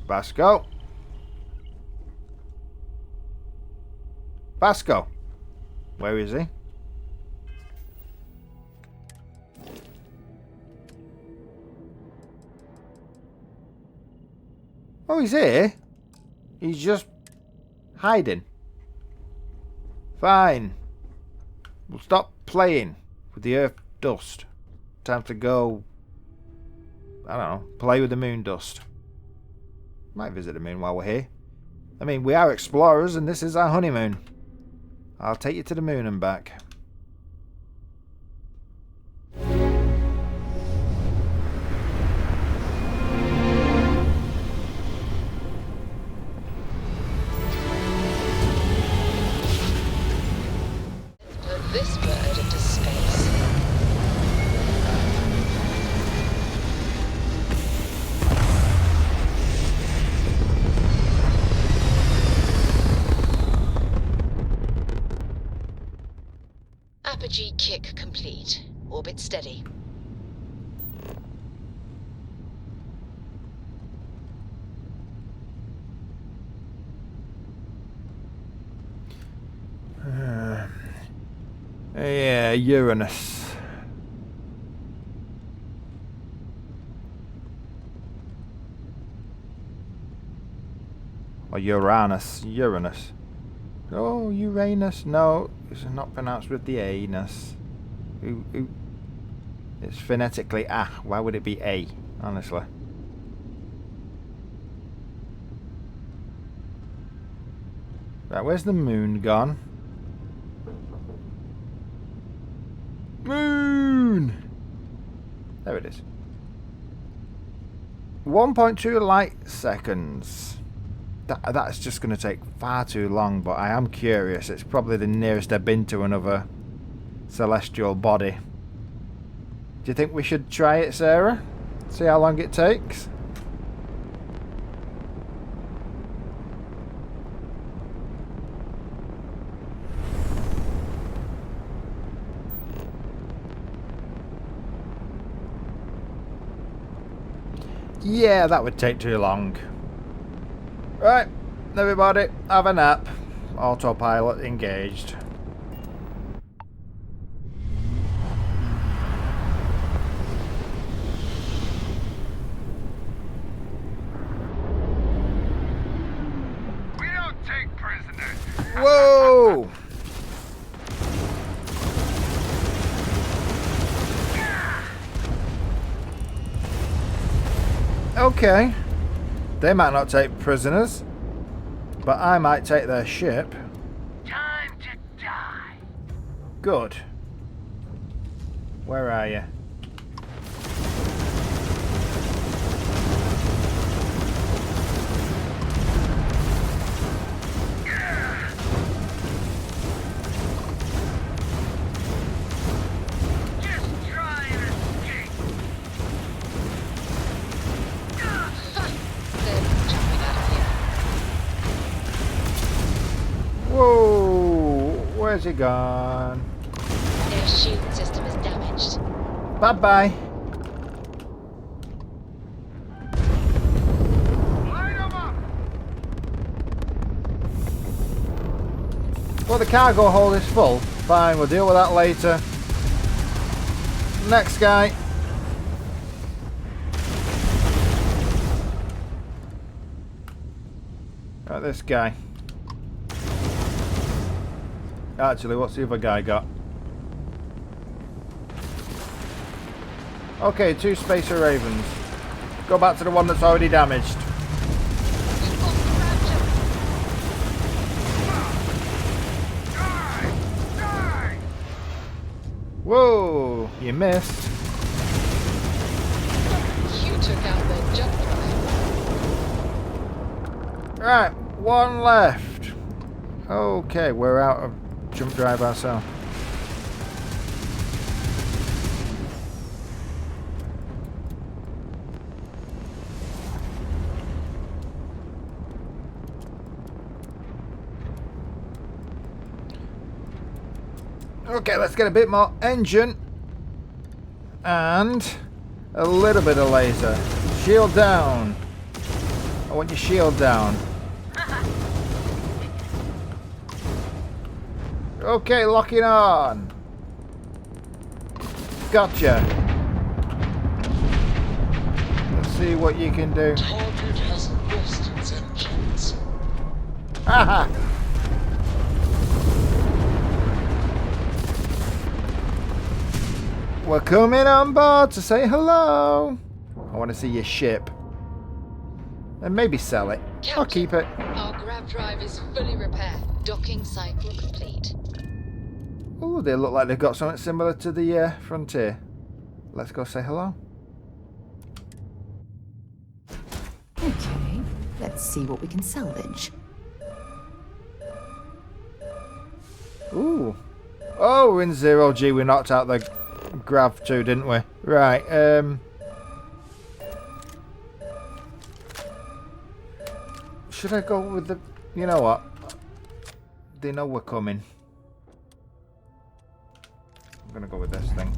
Basco. Basco. Where is he? Oh, he's here. He's just hiding. Fine. We'll stop playing with the earth dust. Time to go, I don't know, play with the moon dust. Might visit the moon while we're here. I mean, we are explorers and this is our honeymoon. I'll take you to the moon and back. Put this bird into space. Apogee kick complete. Orbit steady. Yeah, Uranus. Or Uranus. Uranus. Oh, Uranus. No, it's not pronounced with the A-ness. It's phonetically ah. Why would it be A? Honestly. Right, where's the moon gone? Moon! There it is. 1.2 light seconds. That's just going to take far too long, but I am curious. It's probably the nearest I've been to another celestial body. Do you think we should try it, Sarah? See how long it takes? Yeah, that would take too long. Right, everybody, have a nap. Autopilot engaged. We don't take prisoners. Whoa! Okay. They might not take prisoners, but I might take their ship. Time to die. Good. Where are you? Just try and escape. They're jumping out of here. Whoa! Where's he gone? Their shield system is damaged. Bye-bye. Light 'em up. Well, the cargo hold is full. Fine, we'll deal with that later. Next guy. Right, this guy. Actually, what's the other guy got? Okay, 2 Spacer Ravens. Go back to the one that's already damaged. Die. Die. Whoa, you missed. You took out their jump drive. Right, 1 left. Okay, we're out of jump drive ourselves. Okay, let's get a bit more engine and a little bit of laser. Shield down. want your shield down. Okay, locking on. Gotcha. Let's see what you can do. Target has lost its engines. Haha. We're coming on board to say hello. I want to see your ship. And maybe sell it. Captain, I'll keep it. Our grav drive is fully repaired. Docking cycle complete. Oh, they look like they've got something similar to the Frontier. Let's go say hello. Okay, let's see what we can salvage. Ooh. Oh, we're in 0G. We knocked out the grav too, didn't we? Right, should I go with the... You know what? They know we're coming. I'm gonna go with this thing.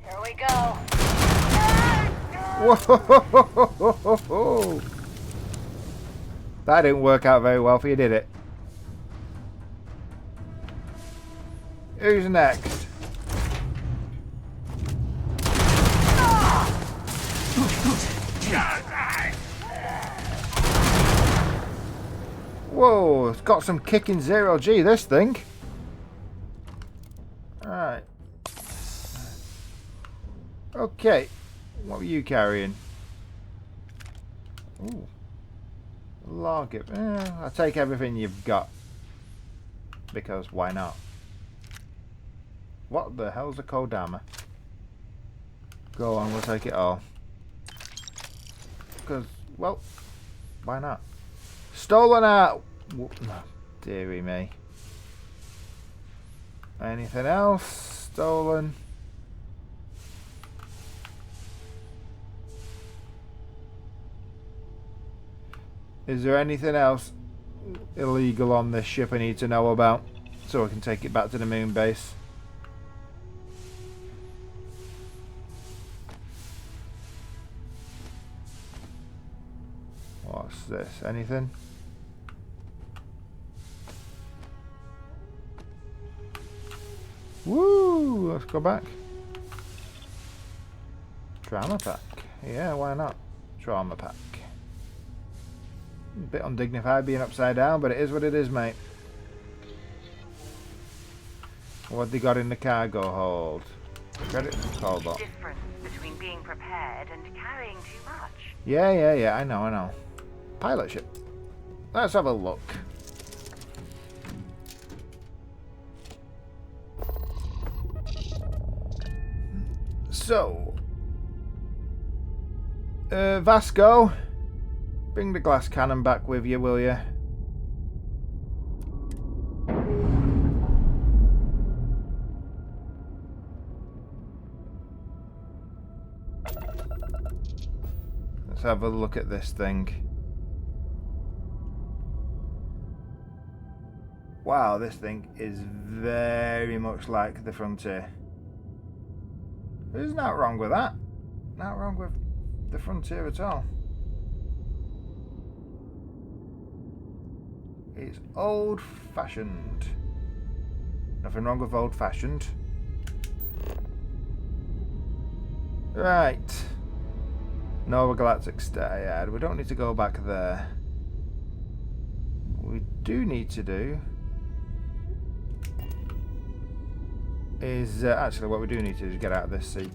Here we go. Whoa! That didn't work out very well for you, did it? Who's next? Whoa, it's got some kicking 0G, this thing. Alright. Okay. What were you carrying? Ooh. Log it. I'll take everything you've got. Because why not? What the hell's a Kodama? Go on, we'll take it all. Because, well, why not? Stolen out! Dearie me. Anything else? Stolen. Is there anything else illegal on this ship I need to know about? So I can take it back to the moon base. What's this? Anything? Woo! Let's go back. Trauma pack. Yeah, why not? Trauma pack. A bit undignified being upside down, but it is what it is, mate. What they got in the cargo hold? Credit call box. Difference between being prepared and carrying too much. Yeah, I know. Pilot ship. Let's have a look. So, Vasco, bring the glass cannon back with you, will you? Let's have a look at this thing. Wow, this thing is very much like the Frontier. There's not wrong with that. Not wrong with the Frontier at all. It's old-fashioned. Nothing wrong with old-fashioned. Right. Nova Galactic Star Yard. We don't need to go back there. What we do need to do is actually what we do need to do is get out of this seat.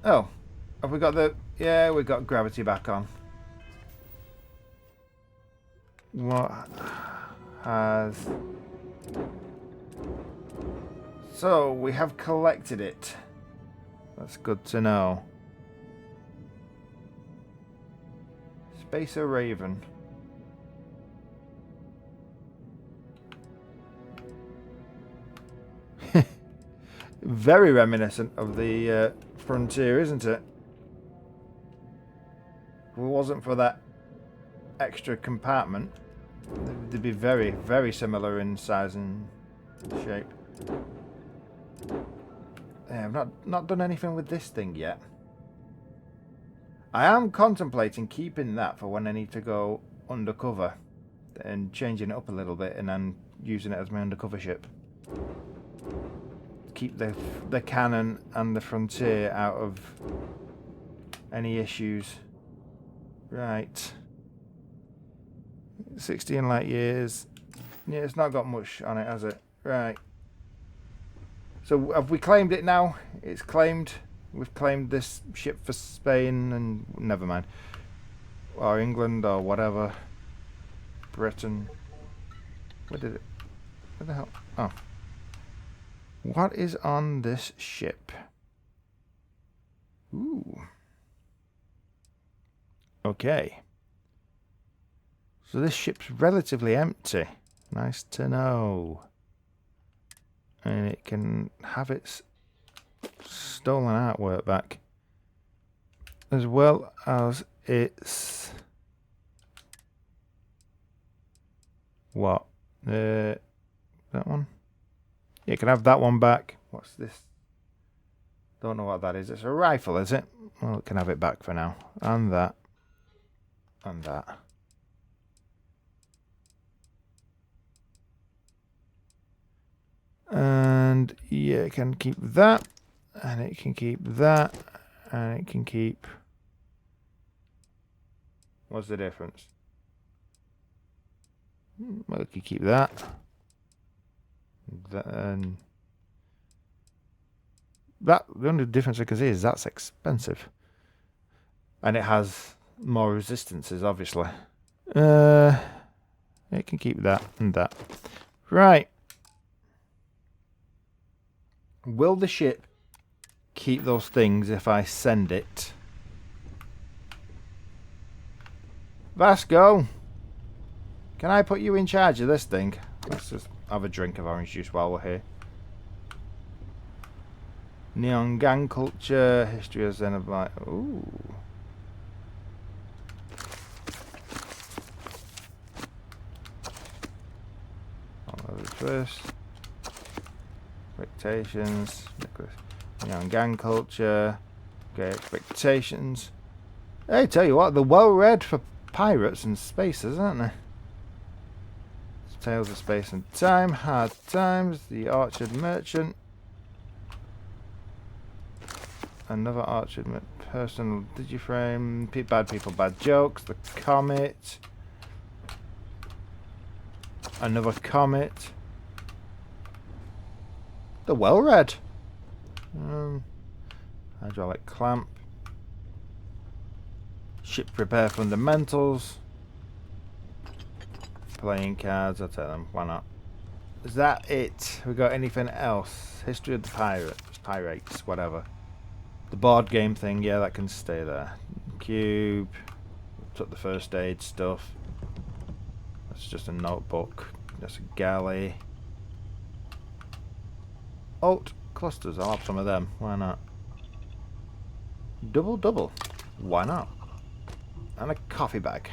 Oh, have we got the... Yeah, we got gravity back on. What has... So, we have collected it. That's good to know. Spacer Raven. Very reminiscent of the Frontier, isn't it? If it wasn't for that extra compartment, they'd be very, very similar in size and shape. Yeah, I've not done anything with this thing yet. I am contemplating keeping that for when I need to go undercover and changing it up a little bit and then using it as my undercover ship. Keep the cannon and the frontier out of any issues. Right. 16 light years. Yeah, it's not got much on it, has it? Right. So have we claimed it now? It's claimed. We've claimed this ship for Spain and never mind. Or England or whatever. Britain. Where did it? Where the hell? Oh. What is on this ship? Ooh. Okay. So this ship's relatively empty. Nice to know. And it can have its stolen artwork back. As well as its... What? That one? Yeah, you can have that one back. What's this? Don't know what that is. It's a rifle, is it? Well, it can have it back for now. And that. And that. And yeah, it can keep that. And it can keep that. And it can keep... What's the difference? Well, it can keep that. And that, the only difference I can see is that's expensive. And it has more resistances, obviously. It can keep that and that. Right. Will the ship keep those things if I send it? Vasco, can I put you in charge of this thing? Let's just have a drink of orange juice while we're here. Neon gang culture, history of Xenobite. Ooh. First. Expectations. Neon gang culture. Okay, expectations. Hey, tell you what, they're well read for pirates and spacers, aren't they? Tales of Space and Time, Hard Times, The Orchard Merchant. Another Orchard Personal Digiframe, Bad People, Bad Jokes, The Comet. Another Comet. The well read. Hydraulic Clamp. Ship Repair Fundamentals. Playing cards, I'll take them. Why not? Is that it? We got anything else? History of the Pirates, whatever. The board game thing, yeah, that can stay there. Cube. Took the first aid stuff. That's just a notebook. That's a galley. Alt clusters, I'll have some of them. Why not? Double. Why not? And a coffee bag.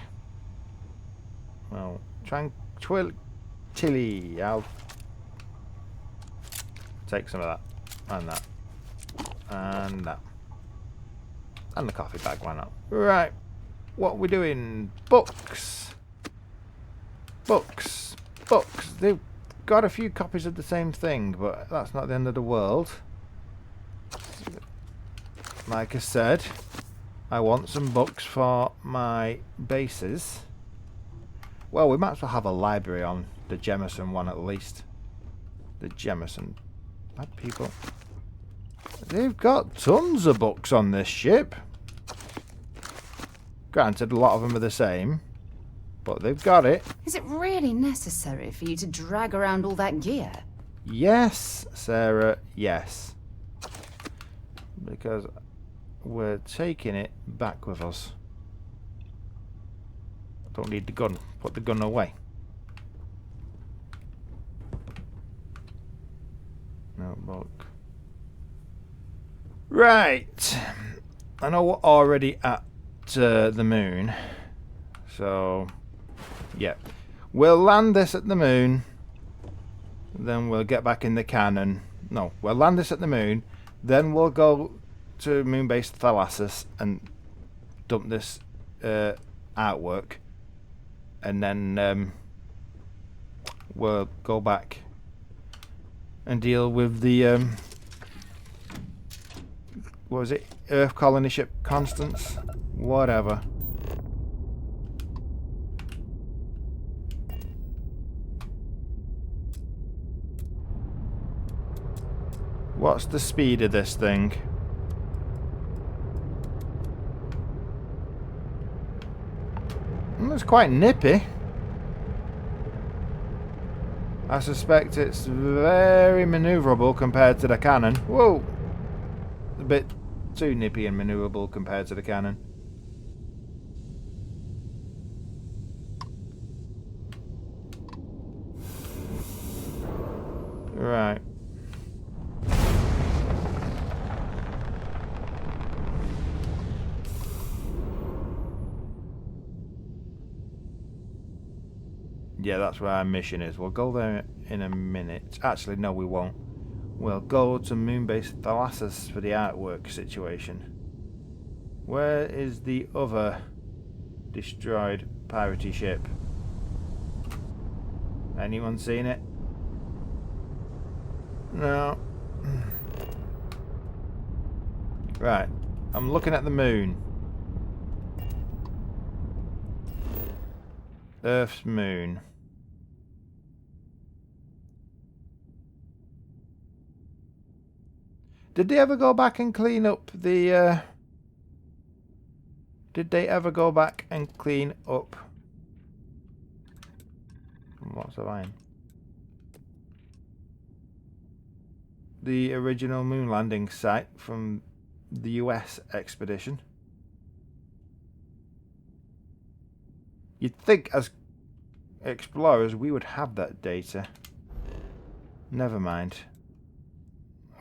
Well, Tranquility. I'll take some of that. And that. And that. And the coffee bag, why not? Right. What are we doing? Books. Books. They've got a few copies of the same thing, but that's not the end of the world. Like I said, I want some books for my bases. Well, we might as well have a library on the Jemison one at least. The Jemison. Bad people. They've got tons of books on this ship. Granted, a lot of them are the same. But they've got it. Is it really necessary for you to drag around all that gear? Yes, Sarah, yes. Because we're taking it back with us. Don't need the gun. Put the gun away. Notebook. Right. I know we're already at the moon. So, yeah. We'll land this at the moon. Then we'll get back in the cannon. No, we'll land this at the moon. Then we'll go to moon-based Thalassius and dump this artwork. And then we'll go back and deal with the what was it? Earth colony ship Constance? Whatever. What's the speed of this thing? It's quite nippy. I suspect it's very maneuverable compared to the cannon. Whoa! A bit too nippy and maneuverable compared to the cannon. Right. Yeah, that's where our mission is. We'll go there in a minute. Actually, no, we won't. We'll go to moon-based Thalassius for the artwork situation. Where is the other destroyed piratey ship? Anyone seen it? No. Right. I'm looking at the moon. Earth's moon. Did they ever go back and clean up the Did they ever go back and clean up what's the line? The original moon landing site from the US expedition? You'd think as explorers we would have that data. Never mind.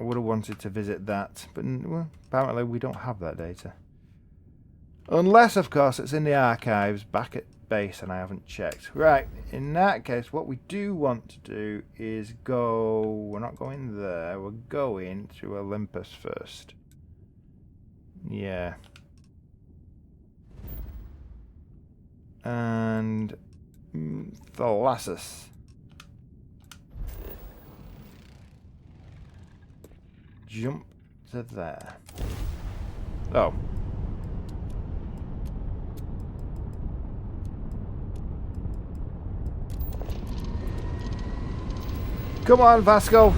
I would have wanted to visit that, but well, apparently we don't have that data. Unless, of course, it's in the archives back at base and I haven't checked. Right, in that case, what we do want to do is go... We're not going there, we're going to Olympus first. Yeah. And... Thalassius. Jump to there. Oh. Come on, Vasco.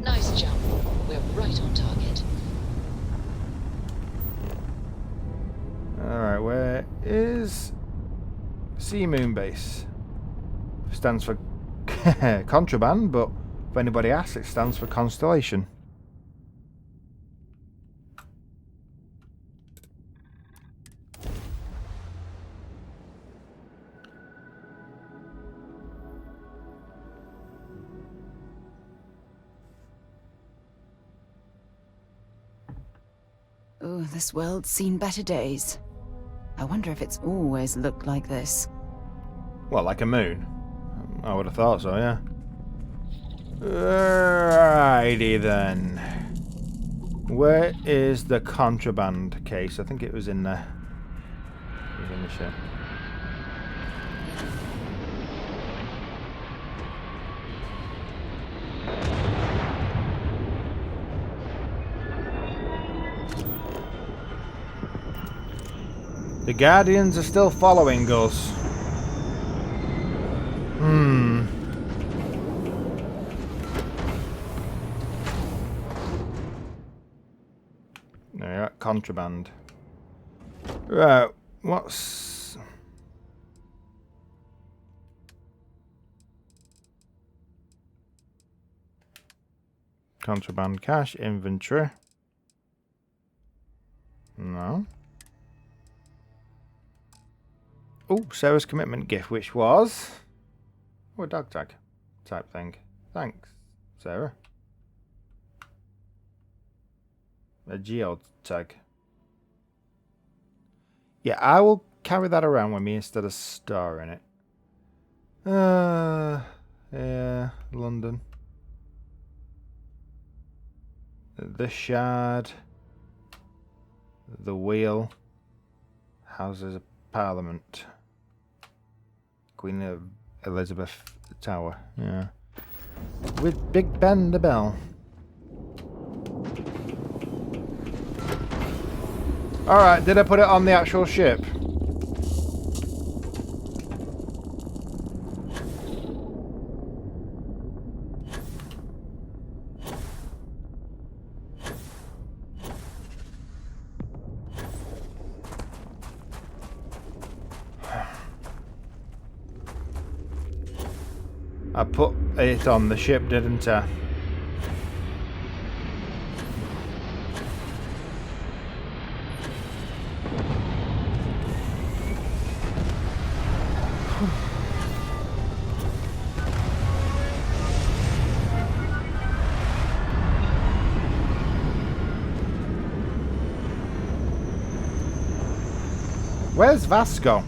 Nice jump. We're right on target. Alright, where is Sea Moon Base? Stands for contraband, but if anybody asks, it stands for constellation. Oh, this world's seen better days. I wonder if it's always looked like this. What, like a moon? I would have thought so, yeah. Alrighty then. Where is the contraband case? I think it was in the... It was in the ship. The Guardians are still following us. There, contraband. Right, what's... Contraband cache, inventory. No. Oh, Sarah's commitment gift, which was... Oh, a dog tag type thing. Thanks, Sarah. A geo tag. Yeah, I will carry that around with me instead of storing it. Yeah, London. The Shard. The Wheel. Houses of Parliament. Queen of Elizabeth Tower. Yeah. With Big Ben the Bell. Alright, did I put it on the actual ship? I put it on the ship, didn't I? Where's Vasco?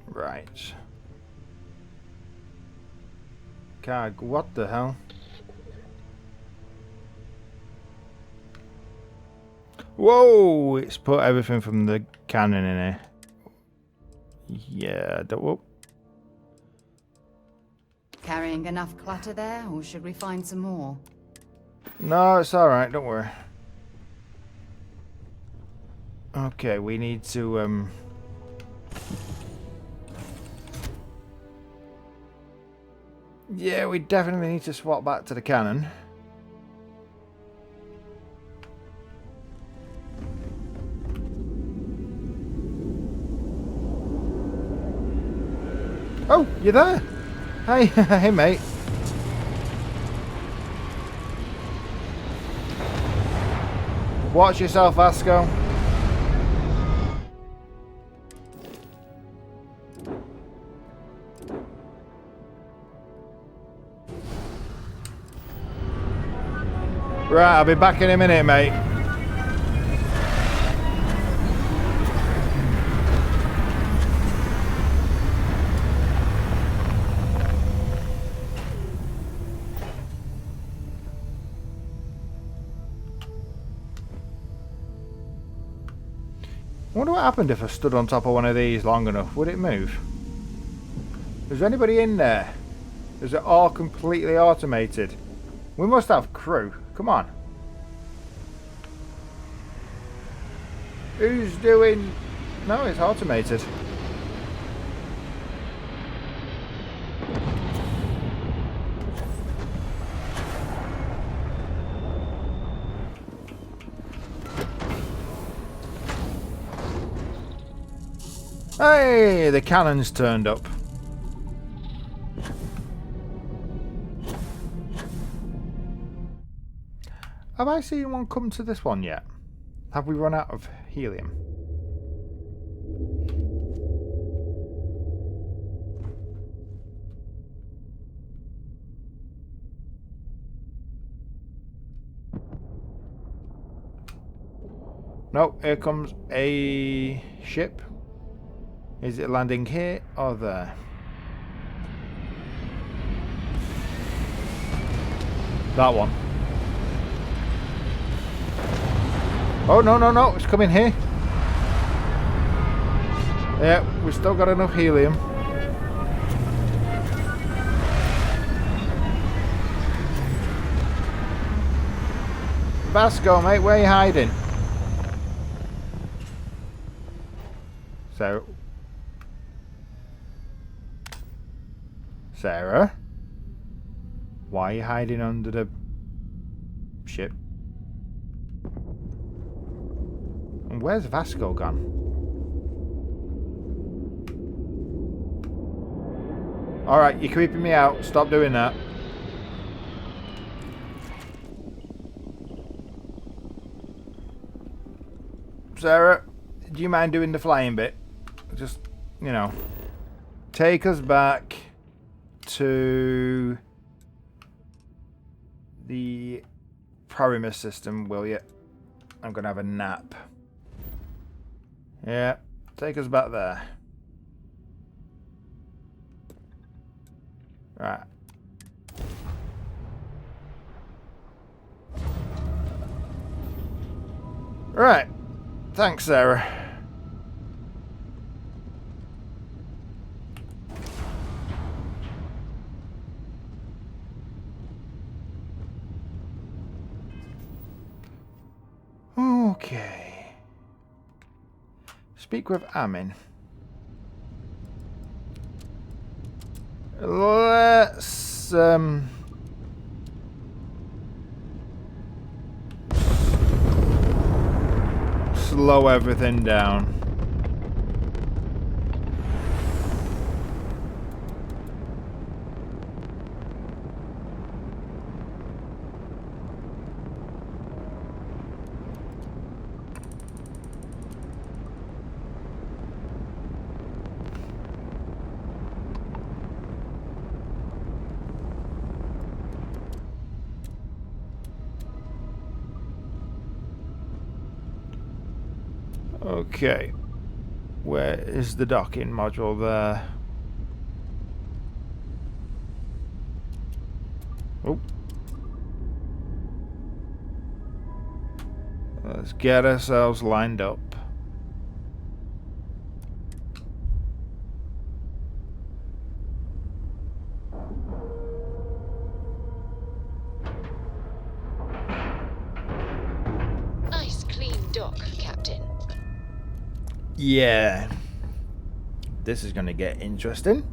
Right. Cag, what the hell? Whoa! It's put everything from the cannon in here. Yeah, whoop. Carrying enough clutter there, or should we find some more? No, it's alright, don't worry. Okay, we need to, yeah, we definitely need to swap back to the cannon. Oh, you're there? Hey, hey mate. Watch yourself, Vasco. Right, I'll be back in a minute, mate. I wonder what happened if I stood on top of one of these long enough. Would it move? Is there anybody in there? Is it all completely automated? We must have crew. Come on. Who's doing... No, it's automated. Hey, the cannon's turned up. Have I seen one come to this one yet? Have we run out of helium? Nope, here comes a ship. Is it landing here or there? That one. Oh, no, no, no, it's coming here. Yeah, we've still got enough helium. Vasco, mate, where are you hiding? So... Sarah? Why are you hiding under the ship? And where's Vasco gone? Alright, you're creeping me out. Stop doing that. Sarah, do you mind doing the flying bit? Just, you know, take us back to the Pyramus system, will you? I'm gonna have a nap. Yeah, take us back there. Right. Right. Thanks, Sarah. Okay. Speak with Amin. Let's slow everything down. Okay, where is the docking module there? Oh. Let's get ourselves lined up. Nice clean dock, Captain. Yeah. This is gonna get interesting.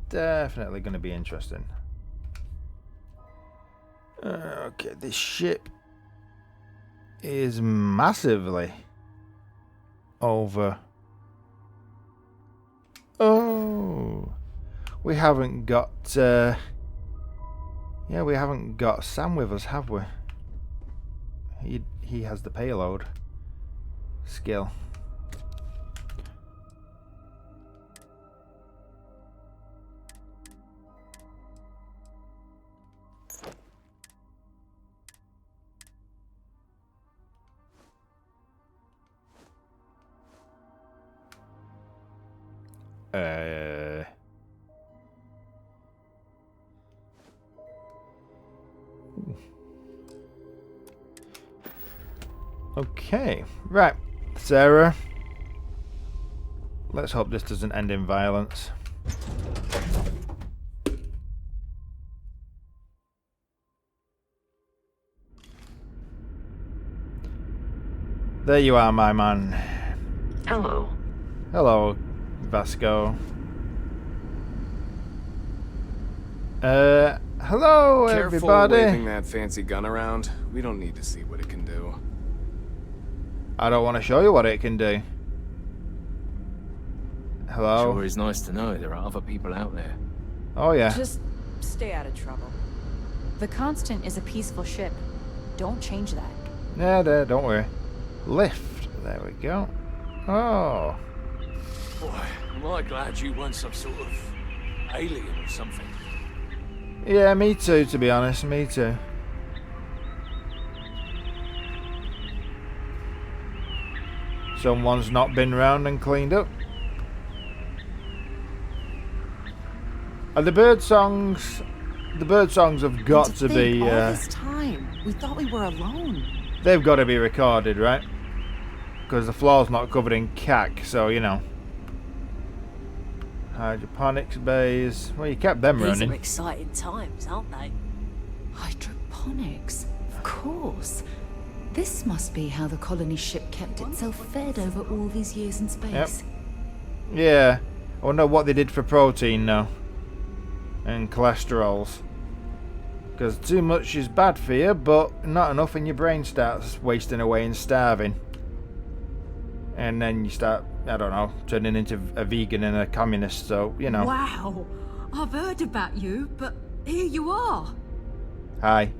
Definitely gonna be interesting. Okay, this ship is massively over. Oh, we haven't got yeah, we haven't got Sam with us, have we? He has the payload skill. Okay, right, Sarah. Let's hope this doesn't end in violence. There you are, my man. Hello. Hello, Vasco. Hello, Careful everybody. waving that fancy gun around. We don't need to see what it can do. I don't want to show you what it can do. Hello. Sure is nice to know there are other people out there. Oh yeah. Just stay out of trouble. The Constant is a peaceful ship. Don't change that. Yeah, there. Don't worry. Lift. There we go. Oh. Boy, am I glad you weren't some sort of alien or something. Yeah, me too. To be honest, me too. Someone's not been round and cleaned up. The bird songs have got to be. All this time, we thought we were alone. They've got to be recorded, right? Because the floor's not covered in cack, so you know. Hydroponics bays. Well, you kept them These running. are exciting times, aren't they? Hydroponics, of course. This must be how the colony ship kept itself fed over all these years in space. Yep. Yeah. I wonder what they did for protein now. And cholesterols. Because too much is bad for you, but not enough and your brain starts wasting away and starving. And then you start, I don't know, turning into a vegan and a communist, so, you know. Wow, I've heard about you, but here you are. Hi.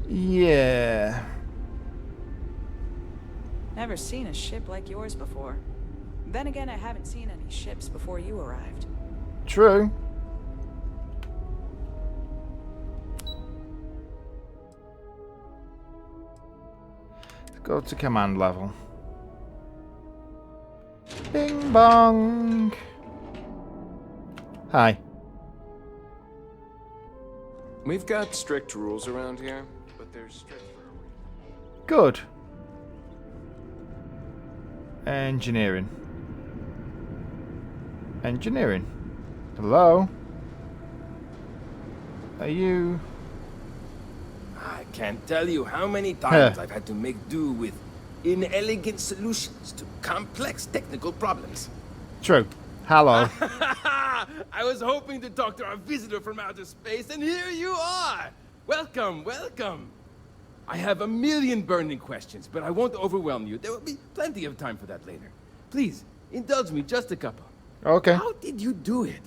Yeah. Never seen a ship like yours before. Then again, I haven't seen any ships before you arrived. True. Let's go to command level. Bing bong. Hi. We've got strict rules around here, but they're strict for a reason. Good. Engineering. Engineering. Hello? Are you... I can't tell you how many times I've had to make do with inelegant solutions to complex technical problems. True. Hello. I was hoping to talk to our visitor from outer space, and here you are! Welcome, welcome! I have a million burning questions, but I won't overwhelm you. There will be plenty of time for that later. Please, indulge me just a couple. Okay. How did you do it?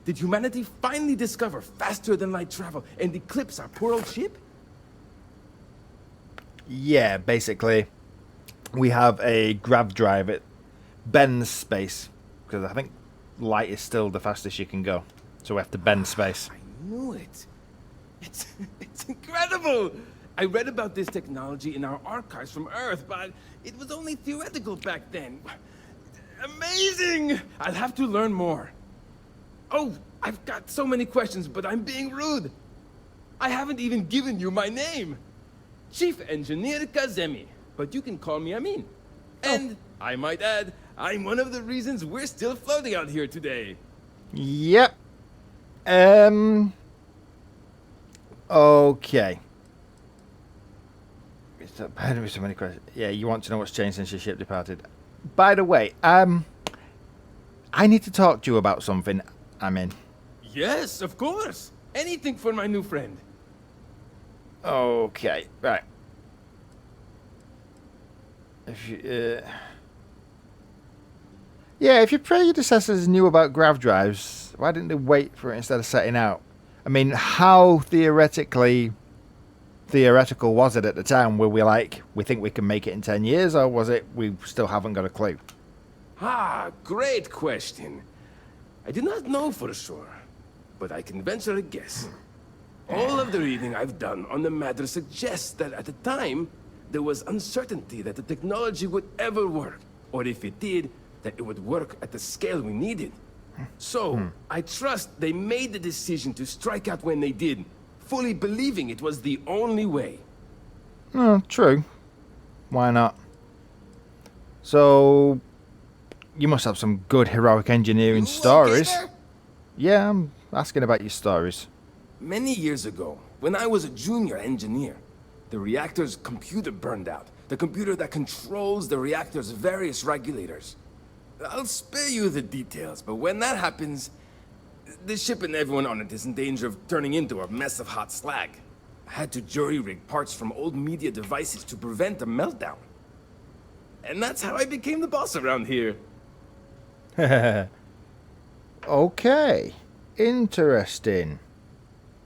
Did humanity finally discover faster-than-light travel and eclipse our poor old ship? Yeah, basically, we have a grav drive. It bends space, because I think light is still the fastest you can go. So we have to bend space. I knew it. It's incredible! I read about this technology in our archives from Earth, but it was only theoretical back then. Amazing! I'll have to learn more. Oh, I've got so many questions, but I'm being rude. I haven't even given you my name. Chief Engineer Kazemi, but you can call me Amin. And, I might add, I'm one of the reasons we're still floating out here today. Yep. Okay. So many questions. Yeah, you want to know what's changed since your ship departed. By the way, I need to talk to you about something, Amin. Yes, of course. Anything for my new friend. Okay, right. If you, yeah, if your predecessors knew about grav drives, why didn't they wait for it instead of setting out? I mean, how theoretical was it at the time? Were we like, we think we can make it in 10 years, or was it we still haven't got a clue? Ah, great question. I do not know for sure, but I can venture a guess. All of the reading I've done on the matter suggests that at the time, there was uncertainty that the technology would ever work, or if it did, that it would work at the scale we needed. So, I trust they made the decision to strike out when they did, fully believing it was the only way. Oh, true. Why not? So, you must have some good heroic engineering stories. Okay, yeah, I'm asking about your stories. many years ago, when I was a junior engineer, the reactor's computer burned out. The computer that controls the reactor's various regulators. I'll spare you the details, but when that happens, the ship and everyone on it is in danger of turning into a mess of hot slag. I had to jury-rig parts from old media devices to prevent a meltdown. And that's how I became the boss around here. Okay, interesting.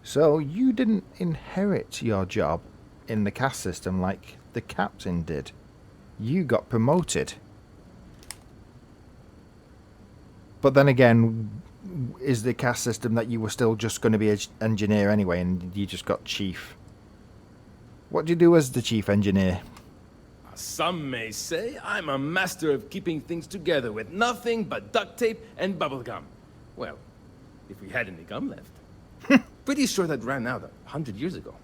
So you didn't inherit your job in the caste system like the captain did. You got promoted. But then again, is the caste system that you were still just going to be an engineer anyway and you just got chief? What do you do as the chief engineer? Some may say I'm a master of keeping things together with nothing but duct tape and bubblegum. Well, if we had any gum left. Pretty sure that ran out 100 years ago.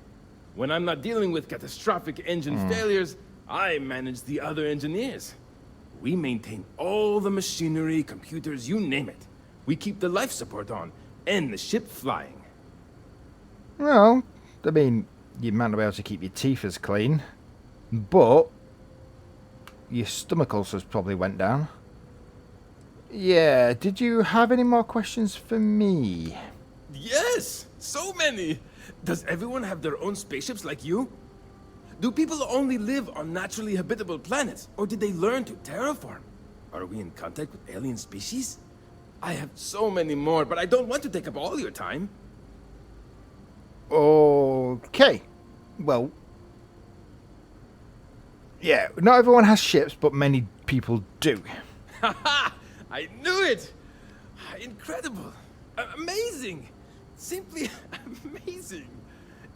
When I'm not dealing with catastrophic engine failures, I manage the other engineers. We maintain all the machinery, computers, you name it. We keep the life support on, and the ship flying. Well, I mean, you might not be able to keep your teeth as clean, but your stomach ulcers probably went down. Yeah, did you have any more questions for me? Yes! So many! Does everyone have their own spaceships like you? Do people only live on naturally habitable planets, or did they learn to terraform? Are we in contact with alien species? I have so many more, but I don't want to take up all your time. Okay. Well, yeah, not everyone has ships, but many people do. Haha! I knew it! Incredible! Amazing! Simply amazing!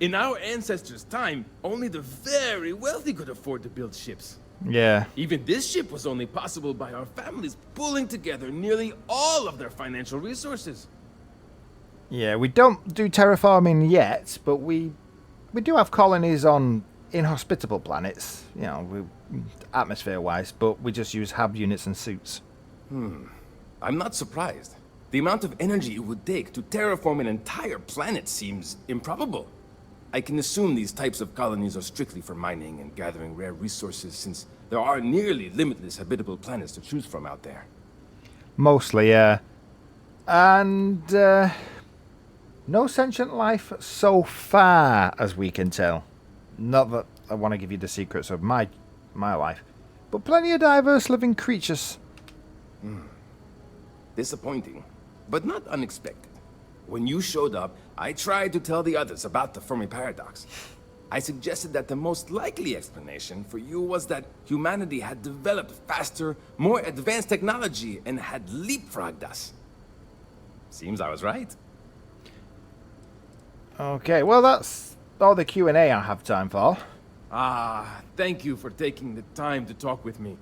In our ancestors' time, only the very wealthy could afford to build ships. Yeah. Even this ship was only possible by our families pulling together nearly all of their financial resources. Yeah, we don't do terraforming yet, but we do have colonies on inhospitable planets, you know, atmosphere-wise, but we just use hab units and suits. I'm not surprised. The amount of energy it would take to terraform an entire planet seems improbable. I can assume these types of colonies are strictly for mining and gathering rare resources, since there are nearly limitless habitable planets to choose from out there. Mostly, yeah. And no sentient life so far, as we can tell. Not that I want to give you the secrets of my life, but plenty of diverse living creatures. Disappointing, but not unexpected. When you showed up, I tried to tell the others about the Fermi paradox. I suggested that the most likely explanation for you was that humanity had developed faster, more advanced technology and had leapfrogged us. Seems I was right. Okay, well that's all the Q&A I have time for. Thank you for taking the time to talk with me.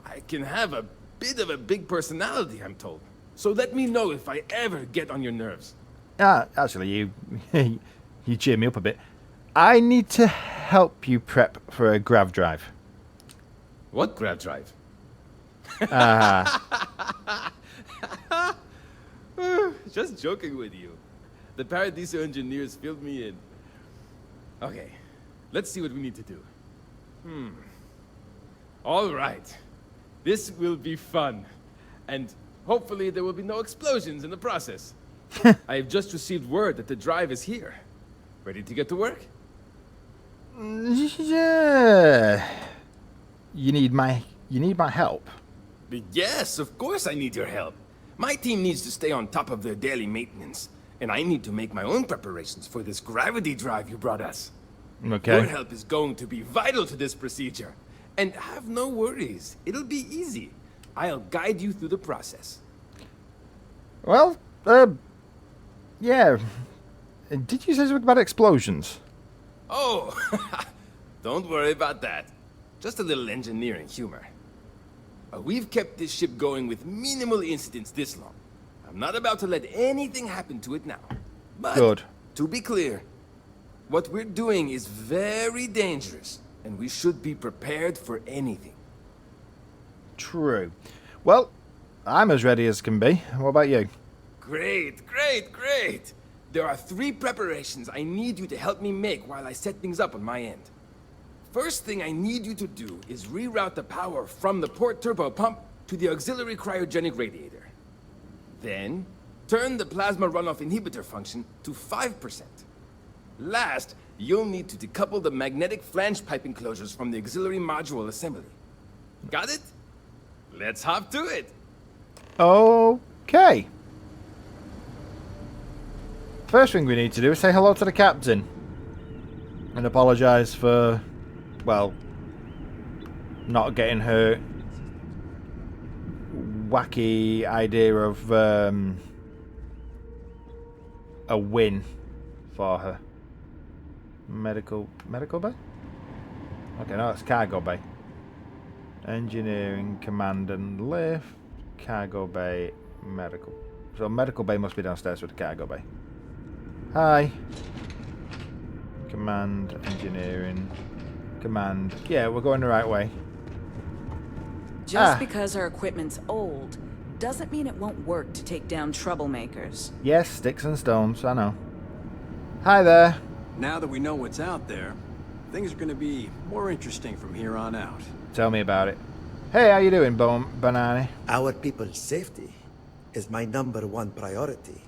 I can have a bit of a big personality, I'm told. So let me know if I ever get on your nerves. Actually, you you cheer me up a bit. I need to help you prep for a grav drive. What grav drive? Just joking with you. The Paradiso engineers filled me in. Okay, let's see what we need to do. All right. This will be fun. And hopefully there will be no explosions in the process. I have just received word that the drive is here. Ready to get to work? Yeah. You need my help. Yes, of course I need your help. My team needs to stay on top of their daily maintenance, and I need to make my own preparations for this gravity drive you brought us. Okay. Your help is going to be vital to this procedure. And have no worries, it'll be easy. I'll guide you through the process. Well, yeah. Did you say something about explosions? Oh, don't worry about that. Just a little engineering humor. We've kept this ship going with minimal incidents this long. I'm not about to let anything happen to it now. But, good. To be clear, what we're doing is very dangerous, and we should be prepared for anything. True. Well, I'm as ready as can be. What about you? Great, great, great! There are 3 preparations I need you to help me make while I set things up on my end. First thing I need you to do is reroute the power from the port turbo pump to the auxiliary cryogenic radiator. Then, turn the plasma runoff inhibitor function to 5%. Last, you'll need to decouple the magnetic flange pipe enclosures from the auxiliary module assembly. Got it? Let's hop to it! Okay. First thing we need to do is say hello to the captain. And apologise for, well, not getting her wacky idea of a win for her. Medical bay? Okay, no, it's cargo bay. Engineering, command and lift, cargo bay, medical. So medical bay must be downstairs with the cargo bay. Hi. Command, engineering, command. Yeah, we're going the right way. Just because our equipment's old doesn't mean it won't work to take down troublemakers. Yes, sticks and stones, I know. Hi there. Now that we know what's out there, things are going to be more interesting from here on out. Tell me about it. Hey, how you doing, Banani? Our people's safety is my #1 priority.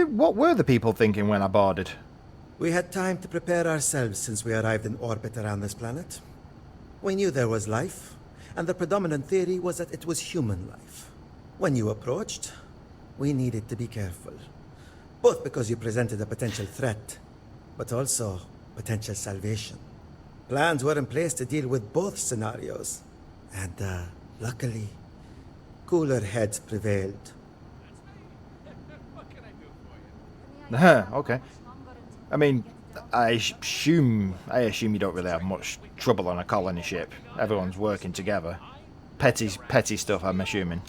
What were the people thinking when I boarded? We had time to prepare ourselves since we arrived in orbit around this planet. We knew there was life, and the predominant theory was that it was human life. When you approached, we needed to be careful. Both because you presented a potential threat, but also potential salvation. Plans were in place to deal with both scenarios, and luckily, cooler heads prevailed. Okay. I mean, I assume you don't really have much trouble on a colony ship. Everyone's working together. Petty stuff, I'm assuming.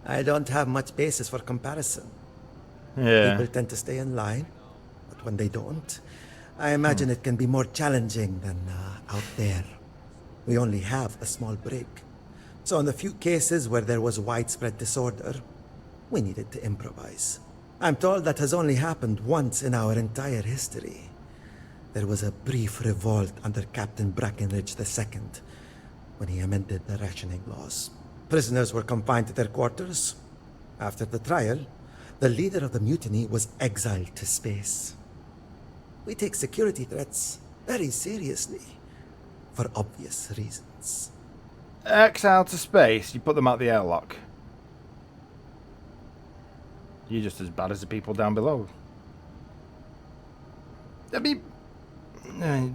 I don't have much basis for comparison. Yeah. People tend to stay in line, but when they don't, I imagine it can be more challenging than out there. We only have a small break. So in the few cases where there was widespread disorder, we needed to improvise. I'm told that has only happened once in our entire history. There was a brief revolt under Captain Brackenridge II when he amended the rationing laws. Prisoners were confined to their quarters. After the trial, the leader of the mutiny was exiled to space. We take security threats very seriously, for obvious reasons. Exile to space, you put them out the airlock. You're just as bad as the people down below. I mean,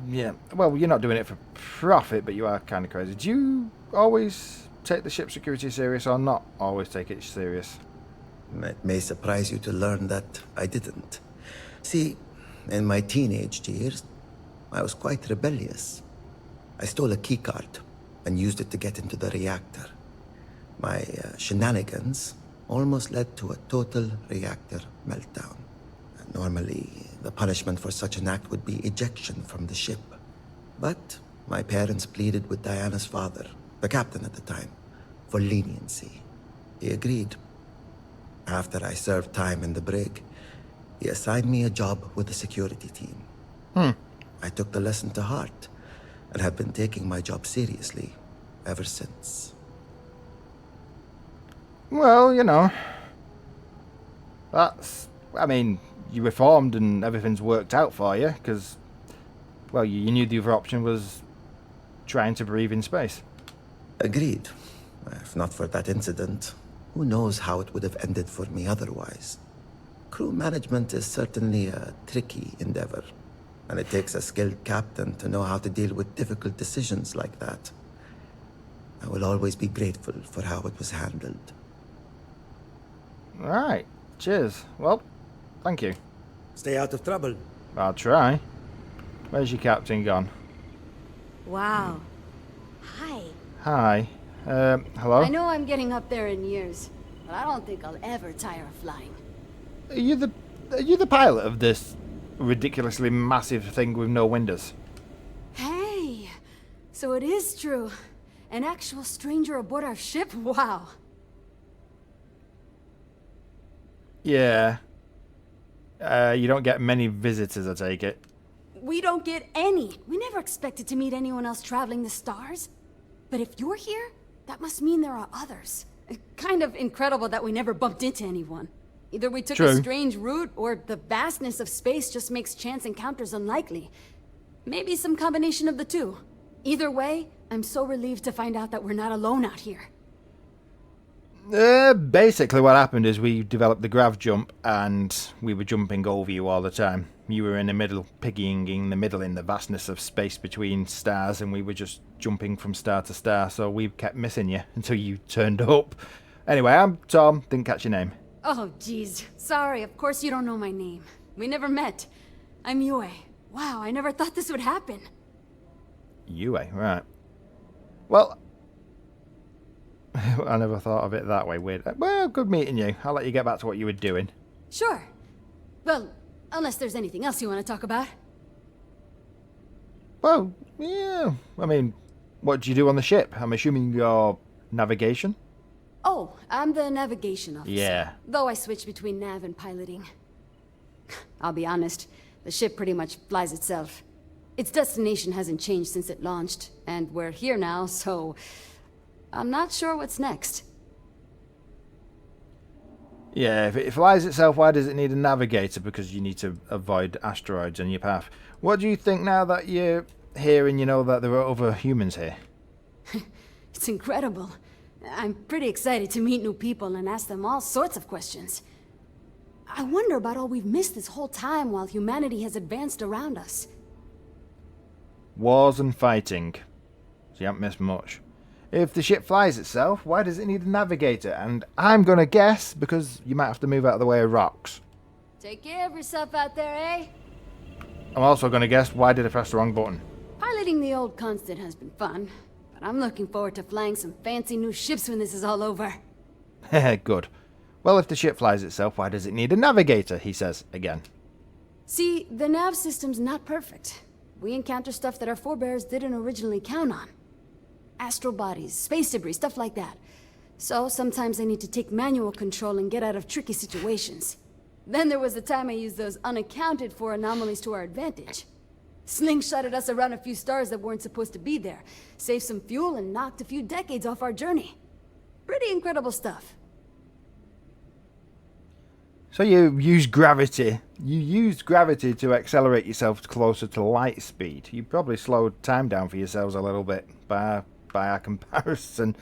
yeah. Well, you're not doing it for profit, but you are kind of crazy. Do you always take the ship security serious or not always take it serious? It may surprise you to learn that I didn't. See, in my teenage years, I was quite rebellious. I stole a keycard and used it to get into the reactor. My shenanigans almost led to a total reactor meltdown. Normally, the punishment for such an act would be ejection from the ship. But my parents pleaded with Diana's father, the captain at the time, for leniency. He agreed. After I served time in the brig, he assigned me a job with the security team. I took the lesson to heart and have been taking my job seriously ever since. Well, you know, I mean, you reformed and everything's worked out for you, because, well, you knew the other option was trying to breathe in space. Agreed. If not for that incident, who knows how it would have ended for me otherwise. Crew management is certainly a tricky endeavor, and it takes a skilled captain to know how to deal with difficult decisions like that. I will always be grateful for how it was handled. Right. Cheers. Well, thank you. Stay out of trouble. I'll try. Where's your captain gone? Wow. Hi. Hi. Hello? I know I'm getting up there in years, but I don't think I'll ever tire of flying. Are you the pilot of this ridiculously massive thing with no windows? Hey! So it is true. An actual stranger aboard our ship? Wow. Yeah. You don't get many visitors, I take it. We don't get any. We never expected to meet anyone else traveling the stars. But if you're here, that must mean there are others. Kind of incredible that we never bumped into anyone. Either we took a strange route, or the vastness of space just makes chance encounters unlikely. Maybe some combination of the two. Either way, I'm so relieved to find out that we're not alone out here. Basically what happened is we developed the grav jump, and we were jumping over you all the time. You were in the middle, piggying in the middle in the vastness of space between stars, and we were just jumping from star to star, so we kept missing you until you turned up. Anyway, I'm Tom, didn't catch your name. Oh, jeez. Sorry, of course you don't know my name. We never met. I'm Yue. Wow, I never thought this would happen. Yue, right. Well, I never thought of it that way. Weird. Well, good meeting you. I'll let you get back to what you were doing. Sure. Well, unless there's anything else you want to talk about. Well, yeah. I mean, what do you do on the ship? I'm assuming you're navigation? Oh, I'm the navigation officer. Yeah. Though I switch between nav and piloting. I'll be honest, the ship pretty much flies itself. Its destination hasn't changed since it launched, and we're here now, so I'm not sure what's next. Yeah, if it flies itself, why does it need a navigator? Because you need to avoid asteroids on your path. What do you think now that you're here and you know that there are other humans here? It's incredible. I'm pretty excited to meet new people and ask them all sorts of questions. I wonder about all we've missed this whole time while humanity has advanced around us. Wars and fighting. So you haven't missed much. If the ship flies itself, why does it need a navigator? And I'm going to guess because you might have to move out of the way of rocks. Take care of yourself out there, eh? I'm also going to guess, why did I press the wrong button? Piloting the old Constant has been fun, but I'm looking forward to flying some fancy new ships when this is all over. Good. Well, if the ship flies itself, why does it need a navigator? He says again. See, the nav system's not perfect. We encounter stuff that our forebears didn't originally count on. Astral bodies, space debris, stuff like that. So sometimes I need to take manual control and get out of tricky situations. Then there was the time I used those unaccounted for anomalies to our advantage. Slingshotted us around a few stars that weren't supposed to be there, saved some fuel and knocked a few decades off our journey. Pretty incredible stuff. So you use gravity. You used gravity to accelerate yourself closer to light speed. You probably slowed time down for yourselves a little bit by our comparison.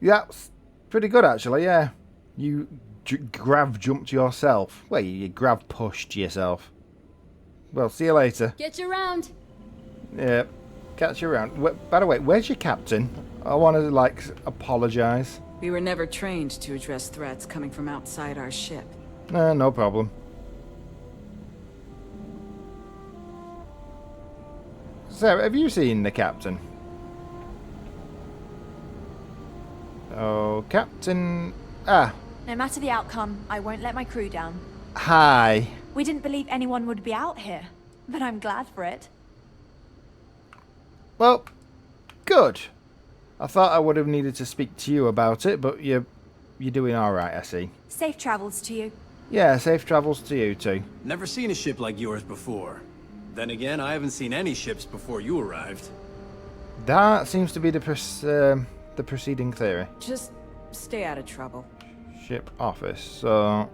Yeah, that's pretty good actually, yeah. You grav jumped yourself. Well, you grav pushed yourself. Well, see you later. Get you around. Yeah, catch you around. By the way, where's your captain? I want to, apologise. We were never trained to address threats coming from outside our ship. No problem. So, have you seen the captain? Oh, Captain... Ah. No matter the outcome, I won't let my crew down. Hi. We didn't believe anyone would be out here, but I'm glad for it. Well, good. I thought I would have needed to speak to you about it, but you're doing alright, I see. Safe travels to you. Yeah, safe travels to you too. Never seen a ship like yours before. Then again, I haven't seen any ships before you arrived. That seems to be the preceding theory. Just stay out of trouble. Ship office, so...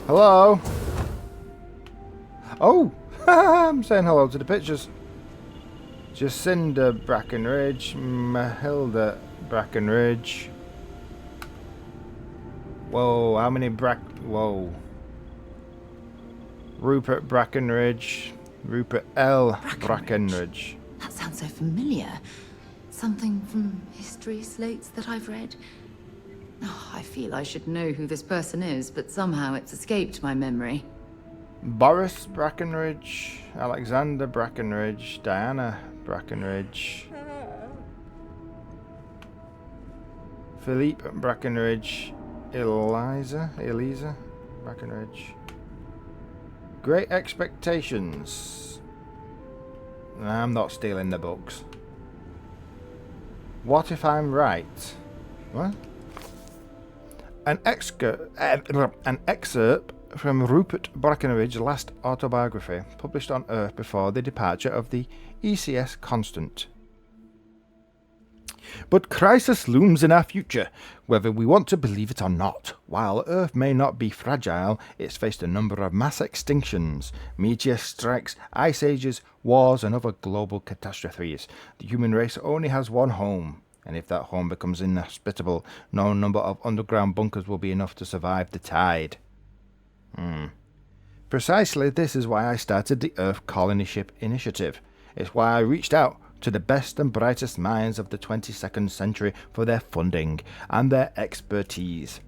Hello? Oh! I'm saying hello to the pictures. Jacinda Brackenridge, Mahilda Brackenridge. Whoa, how many Whoa. Rupert Brackenridge. Rupert L. Brackenridge. That sounds so familiar. Something from history slates that I've read. Oh, I feel I should know who this person is, but somehow it's escaped my memory. Boris Brackenridge, Alexander Brackenridge, Diana Brackenridge, Philippe Brackenridge, Eliza Brackenridge. Great Expectations. I'm not stealing the books. What if I'm right? What? An excerpt from Rupert Brackenridge's last autobiography, published on Earth before the departure of the ECS Constant. But crisis looms in our future, whether we want to believe it or not. While Earth may not be fragile, it's faced a number of mass extinctions, meteor strikes, ice ages, wars, and other global catastrophes. The human race only has one home, and if that home becomes inhospitable, no number of underground bunkers will be enough to survive the tide. Precisely this is why I started the Earth Colony Ship Initiative. It's why I reached out to the best and brightest minds of the 22nd century for their funding and their expertise.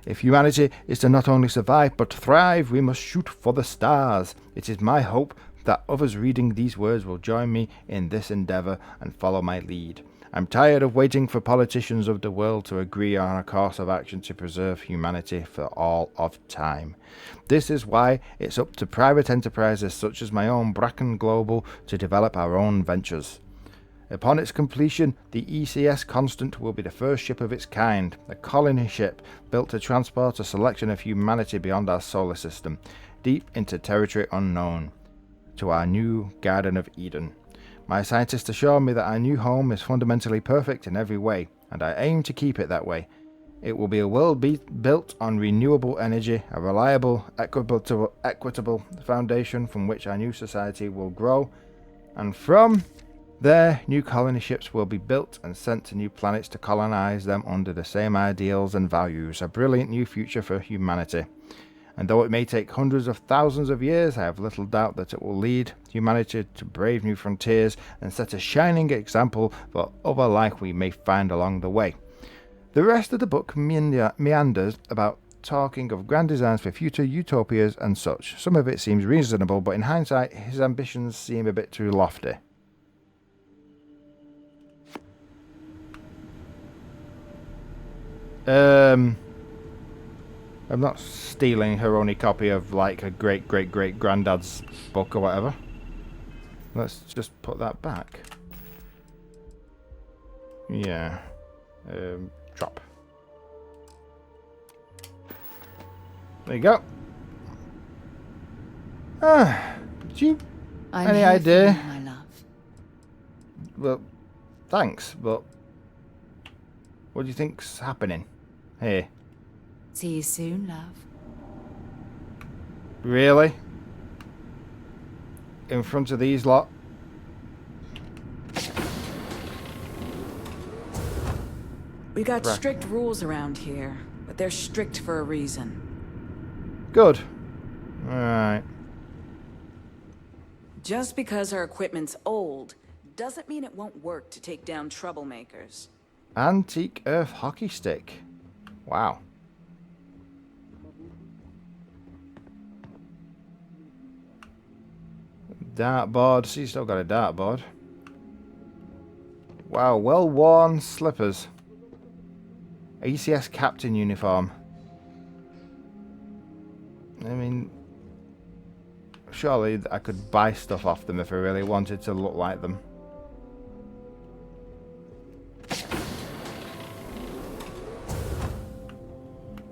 If humanity is to not only survive but thrive, we must shoot for the stars. It is my hope that others reading these words will join me in this endeavour and follow my lead. I'm tired of waiting for politicians of the world to agree on a course of action to preserve humanity for all of time. This is why it's up to private enterprises such as my own Bracken Global to develop our own ventures. Upon its completion, the ECS Constant will be the first ship of its kind, a colony ship built to transport a selection of humanity beyond our solar system. deep into territory unknown, to our new Garden of Eden. My scientists assure me that our new home is fundamentally perfect in every way, and I aim to keep it that way. It will be a world built on renewable energy, a reliable, equitable foundation from which our new society will grow, and from there, new colony ships will be built and sent to new planets to colonize them under the same ideals and values. A brilliant new future for humanity. And though it may take hundreds of thousands of years, I have little doubt that it will lead humanity to brave new frontiers and set a shining example for other life we may find along the way. The rest of the book meanders about talking of grand designs for future utopias and such. Some of it seems reasonable, but in hindsight, his ambitions seem a bit too lofty. I'm not stealing her only copy of like a great granddad's book or whatever. Let's just put that back. Yeah. Drop. There you go. Do you any idea? For you, my love. Well, thanks, but what do you think's happening here? See you soon, love. Really? In front of these lot? We got strict rules around here, but they're strict for a reason. Good. Alright. Just because our equipment's old doesn't mean it won't work to take down troublemakers. Antique Earth hockey stick. Wow. Dartboard. See, you still got a dartboard. Wow, well-worn slippers. ACS captain uniform. I mean, surely I could buy stuff off them if I really wanted to look like them.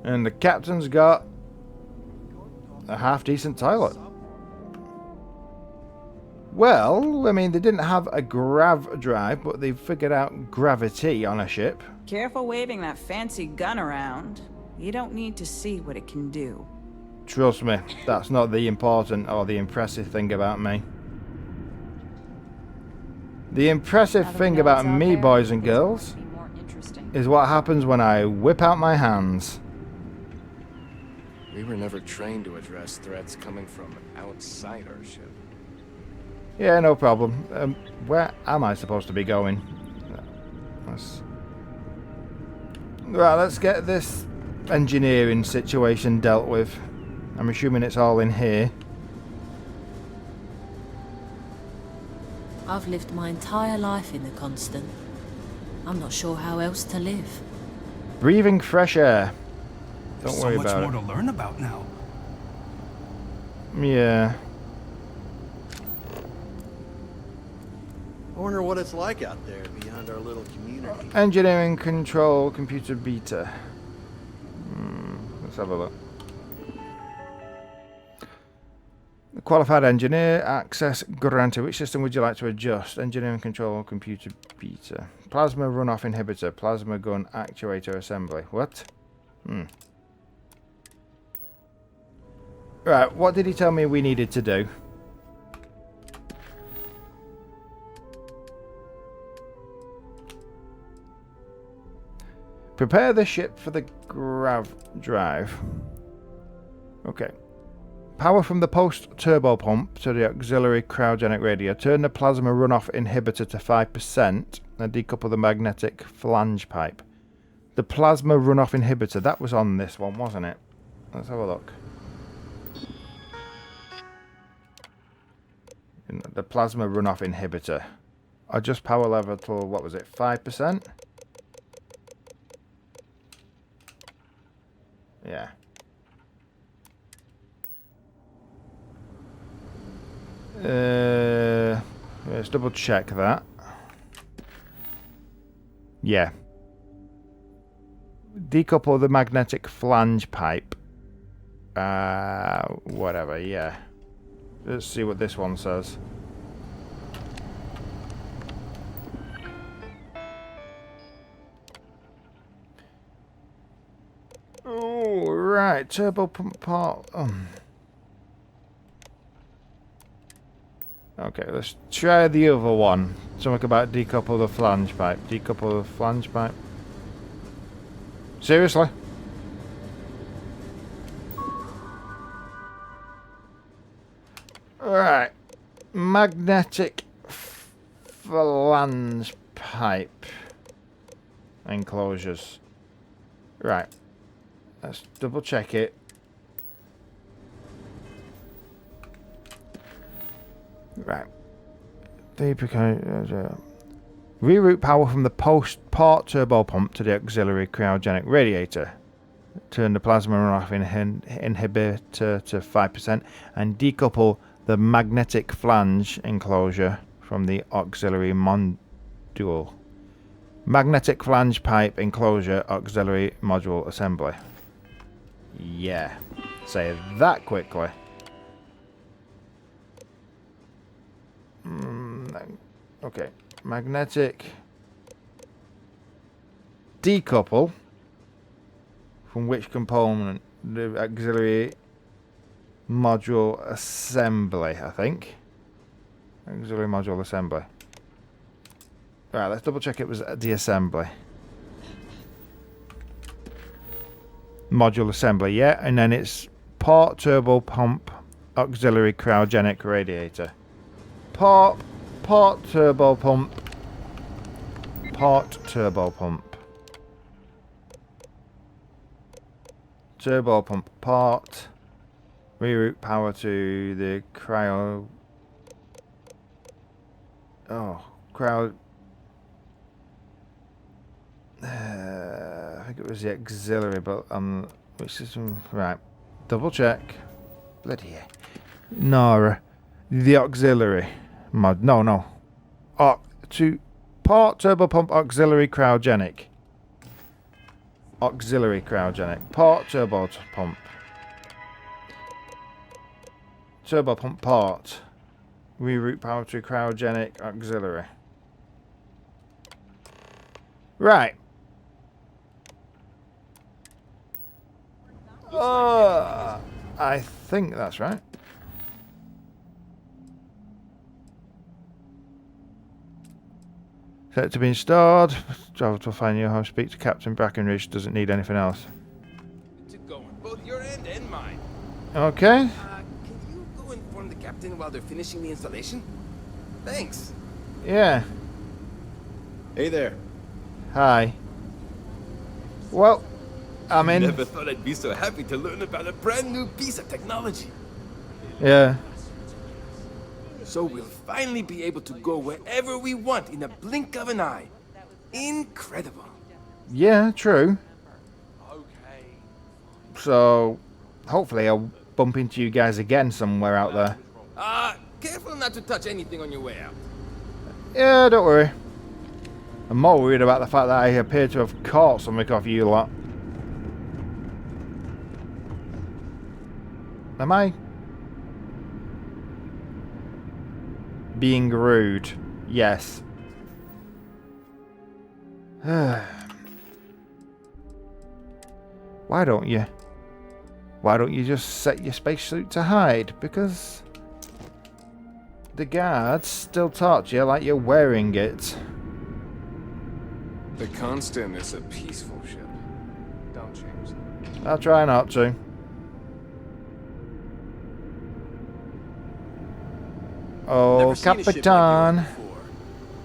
And the captain's got a half-decent toilet. Well, I mean, they didn't have a grav drive, but they figured out gravity on a ship. Careful waving that fancy gun around. You don't need to see what it can do. Trust me, that's not the important or the impressive thing about me. The impressive thing about me, boys and girls, is what happens when I whip out my hands. We were never trained to address threats coming from outside our ship. Yeah, no problem. Where am I supposed to be going? Right, let's get this engineering situation dealt with. I'm assuming it's all in here. I've lived my entire life in the Constant. I'm not sure how else to live. Breathing fresh air. Don't worry about it. So much more to learn about now. Yeah. I wonder what it's like out there beyond our little community. Engineering control computer beta. Let's have a look. Qualified engineer, access granted. Which system would you like to adjust? Engineering control computer beta. Plasma runoff inhibitor. Plasma gun actuator assembly. What? Right, what did he tell me we needed to do? Prepare the ship for the grav drive. Okay. Power from the post-turbo pump to the auxiliary cryogenic radio. Turn the plasma runoff inhibitor to 5% and decouple the magnetic flange pipe. The plasma runoff inhibitor, that was on this one, wasn't it? Let's have a look. The plasma runoff inhibitor. Adjust power level to, what was it, 5%? Yeah. Let's double check that. Yeah. Decouple the magnetic flange pipe. Whatever, yeah. Let's see what this one says. Oh, right. Turbo pump part. Okay, let's try the other one. Something about decouple the flange pipe. Decouple the flange pipe. Seriously? Right. Magnetic flange pipe enclosures. Right. Let's double check it. Right. Reroute power from the post-part turbo pump to the auxiliary cryogenic radiator. Turn the plasma runoff inhibitor to 5% and decouple the magnetic flange enclosure from the auxiliary module. Magnetic flange pipe enclosure auxiliary module assembly. Yeah. Say that quickly. Okay. Magnetic decouple from which component? The auxiliary module assembly, I think. Auxiliary module assembly. Right, let's double check it was the assembly. Module assembly, yeah, and then it's part turbo pump auxiliary cryogenic radiator. Part turbo pump. Part turbo pump. Turbo pump part. Reroute power to the cryo. Oh, cryo. I think it was the auxiliary, but which system? Right, double check. Bloody hell. No, the auxiliary mod. No. To part turbo pump auxiliary cryogenic. Auxiliary cryogenic. Part turbo pump. Turbo pump part. Reroute power to cryogenic auxiliary. Right. I think that's right. Set to be installed. Travel to find your home. Speak to Captain Brackenridge. Doesn't need anything else. To go on both your end and mine. Okay. Can you go inform the captain while they're finishing the installation? Thanks. Yeah. Hey there. Hi. Well, I'm in. Never thought I'd be so happy to learn about a brand new piece of technology. Yeah. So we'll finally be able to go wherever we want in a blink of an eye. Incredible. Yeah, true. So, hopefully I'll bump into you guys again somewhere out there. Careful not to touch anything on your way out. Yeah, don't worry. I'm more worried about the fact that I appear to have caught something off you lot. Am I? Being rude. Yes. Why don't you? Why don't you just set your spacesuit to hide? Because the guards still talk to you like you're wearing it. The Constant is a peaceful ship. Don't change that. I'll try not to. Oh, Never seen a ship like Capitan. yours before.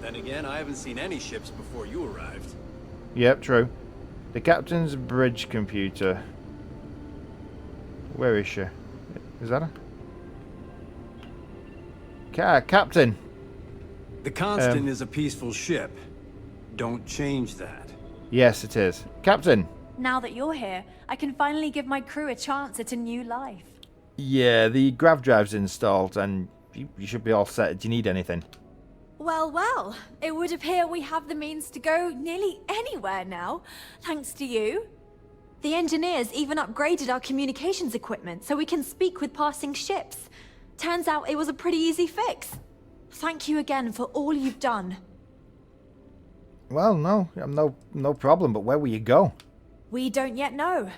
Then again, I haven't seen any ships before you arrived. Yep, true. The captain's bridge computer. Where is she? Is that her? Captain. The Constant is a peaceful ship. Don't change that. Yes, it is. Captain. Now that you're here, I can finally give my crew a chance at a new life. Yeah, the grav drive's installed and you should be all set. Do you need anything? Well, it would appear we have the means to go nearly anywhere now, thanks to you. The engineers even upgraded our communications equipment so we can speak with passing ships. Turns out it was a pretty easy fix. Thank you again for all you've done. Well, no problem, but where will you go? We don't yet know,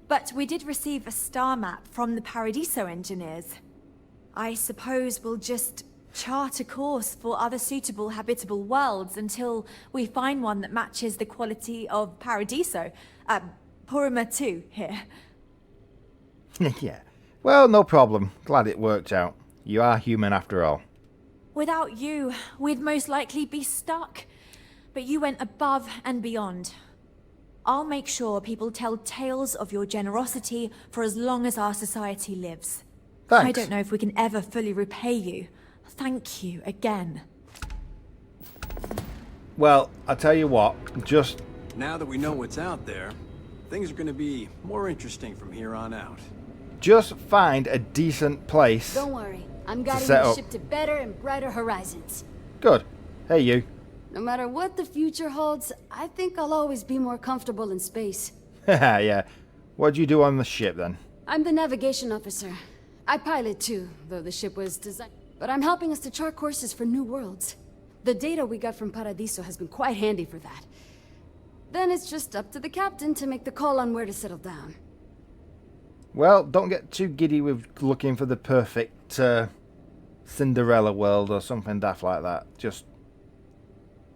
but we did receive a star map from the Paradiso engineers. I suppose we'll just chart a course for other suitable habitable worlds until we find one that matches the quality of Paradiso. Purima 2 here. Yeah. Well, no problem. Glad it worked out. You are human after all. Without you, we'd most likely be stuck. But you went above and beyond. I'll make sure people tell tales of your generosity for as long as our society lives. Thanks. I don't know if we can ever fully repay you. Thank you again. Well, I tell you what, just... Now that we know what's out there, things are going to be more interesting from here on out. Just find a decent place. Don't worry. I'm guiding set the up. ship to better and brighter horizons. Good. Hey, you. No matter what the future holds, I think I'll always be more comfortable in space. Yeah. What do you do on the ship, then? I'm the navigation officer. I pilot too, though the ship was designed. But I'm helping us to chart courses for new worlds. The data we got from Paradiso has been quite handy for that. Then it's just up to the captain to make the call on where to settle down. Well, don't get too giddy with looking for the perfect Cinderella world or something daft like that. Just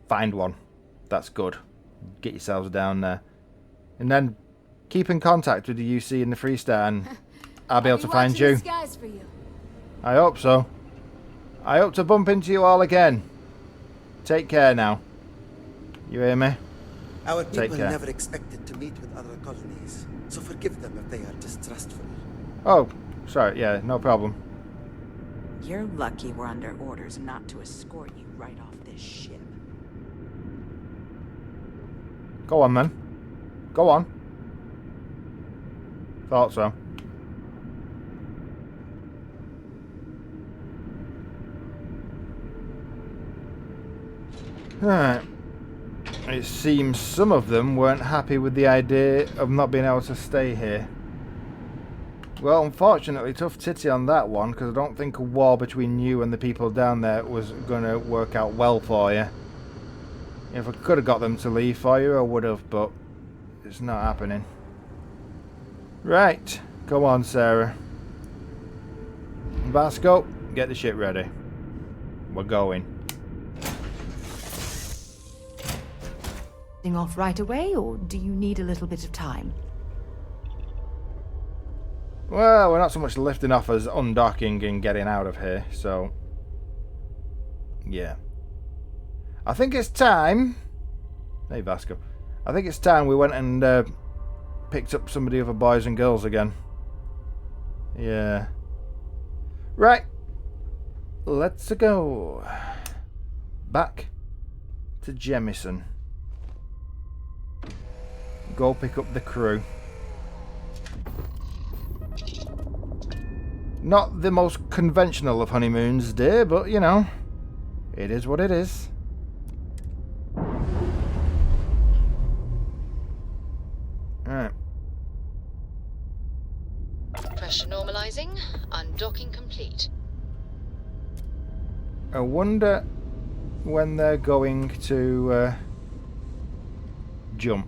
find one. That's good. Get yourselves down there. And then keep in contact with the UC and the Freestar, and I'll be able to find you. For you. I hope so. I hope to bump into you all again. Take care now. You hear me? Our Take people care. never expected to meet with other colonies, so forgive them if they are distrustful. Oh, sorry. Yeah, no problem. You're lucky we're under orders not to escort you right off this ship. Go on, then. Go on. Thought so. Right. It seems some of them weren't happy with the idea of not being able to stay here. Well, unfortunately, tough titty on that one, because I don't think a war between you and the people down there was going to work out well for you. If I could have got them to leave for you, I would have, but it's not happening. Right. Come on, Sarah. Vasco, get the shit ready. We're going. Off right away, or do you need a little bit of time? Well, we're not so much lifting off as undocking and getting out of here, so... yeah. I think it's time... Hey, Vasco. I think it's time we went and picked up some of the other boys and girls again. Yeah. Right. Let's go. Back to Jemison. Go pick up the crew. Not the most conventional of honeymoons, dear, but you know, it is what it is. Alright. Pressure normalizing. Undocking complete. I wonder when they're going to jump.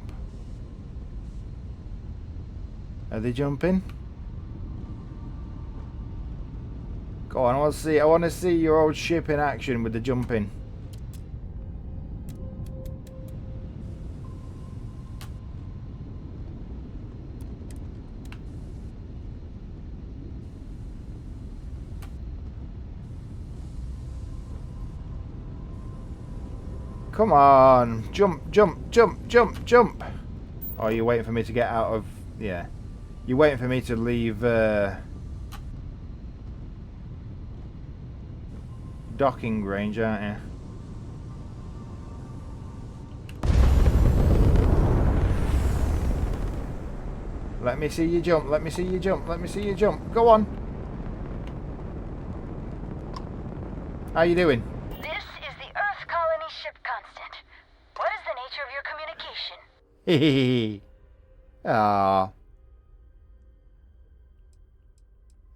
Are they jumping? Go on, I want to see your old ship in action with the jumping. Come on, jump, jump, jump, jump, jump. Oh, are you waiting for me to get out of... yeah. You're waiting for me to leave docking range, aren't you? Let me see you jump, let me see you jump, let me see you jump. Go on. How you doing? This is the Earth Colony Ship Constant. What is the nature of your communication? Ah.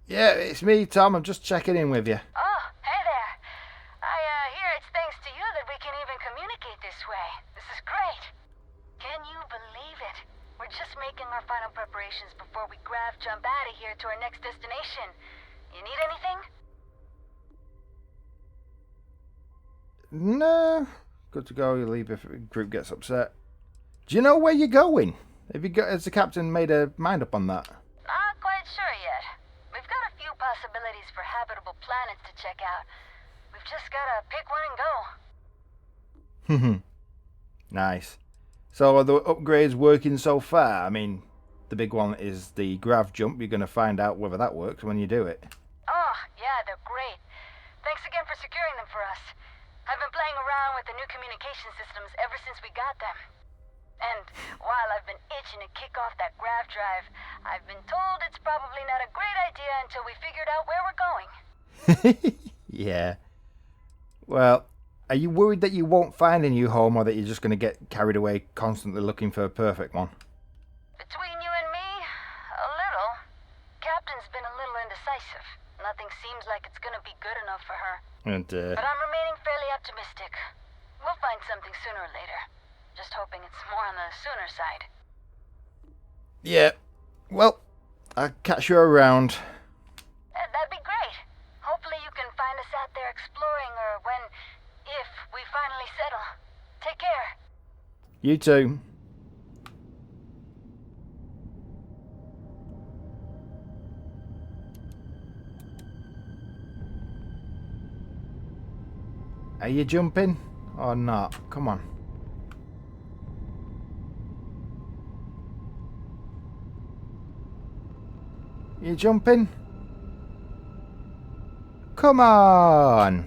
Yeah, it's me, Tom. I'm just checking in with you. Oh, hey there. I hear it's thanks to you that we can even communicate this way. This is great. Can you believe it? We're just making our final preparations before we jump out of here to our next destination. You need anything? No. Good to go. You leave if the group gets upset. Do you know where you're going? Has the captain made a mind up on that? Not quite sure yet. We've got a few possibilities for habitable planets to check out. We've just gotta pick one and go. Nice. So are the upgrades working so far? I mean, the big one is the grav jump. You're going to find out whether that works when you do it. Oh, yeah, they're great. Thanks again for securing them for us. I've been playing around with the new communication systems ever since we got them. And while I've been itching to kick off that grav drive, I've been told it's probably not a great idea until we figured out where we're going. Yeah. Well, are you worried that you won't find a new home or that you're just going to get carried away constantly looking for a perfect one? Between you and me, a little. Captain's been a little indecisive. Nothing seems like it's going to be good enough for her. But I'm remaining fairly optimistic. We'll find something sooner or later. Just hoping it's more on the sooner side. Yeah. Well, I'll catch you around. That'd be great. Hopefully you can find us out there exploring, or if we finally settle. Take care. You too. Are you jumping or not? Come on. You jumping? Come on!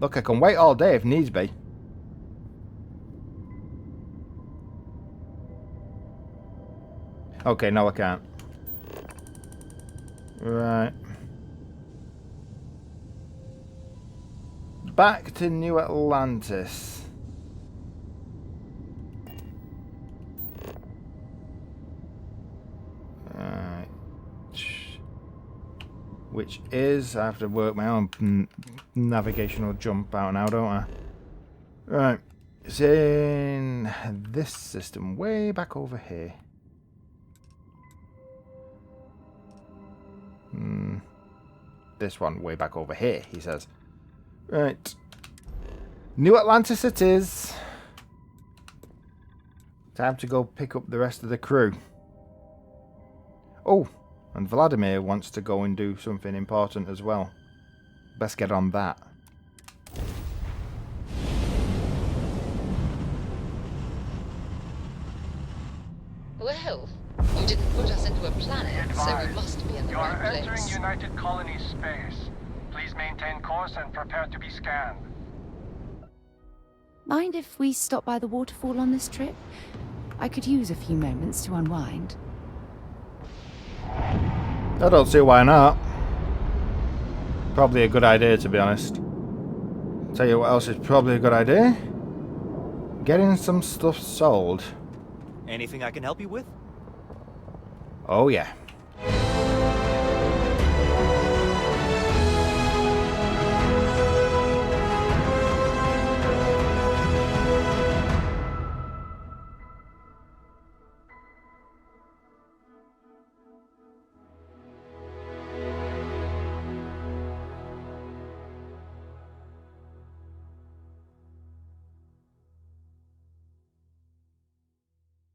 Look, I can wait all day if needs be. Okay, no I can't. Right. Back to New Atlantis. Which is, I have to work my own navigational jump out now, don't I? Right. It's in this system way back over here. This one way back over here, he says. Right. New Atlantis it is. Time to go pick up the rest of the crew. Oh, and Vladimir wants to go and do something important as well. Best get on that. Well, you didn't put us into a planet, so we must be in the right place. You are entering United Colonies space. Please maintain course and prepare to be scanned. Mind if we stop by the waterfall on this trip? I could use a few moments to unwind. I don't see why not. Probably a good idea, to be honest. Tell you what else is probably a good idea? Getting some stuff sold. Anything I can help you with? Oh yeah.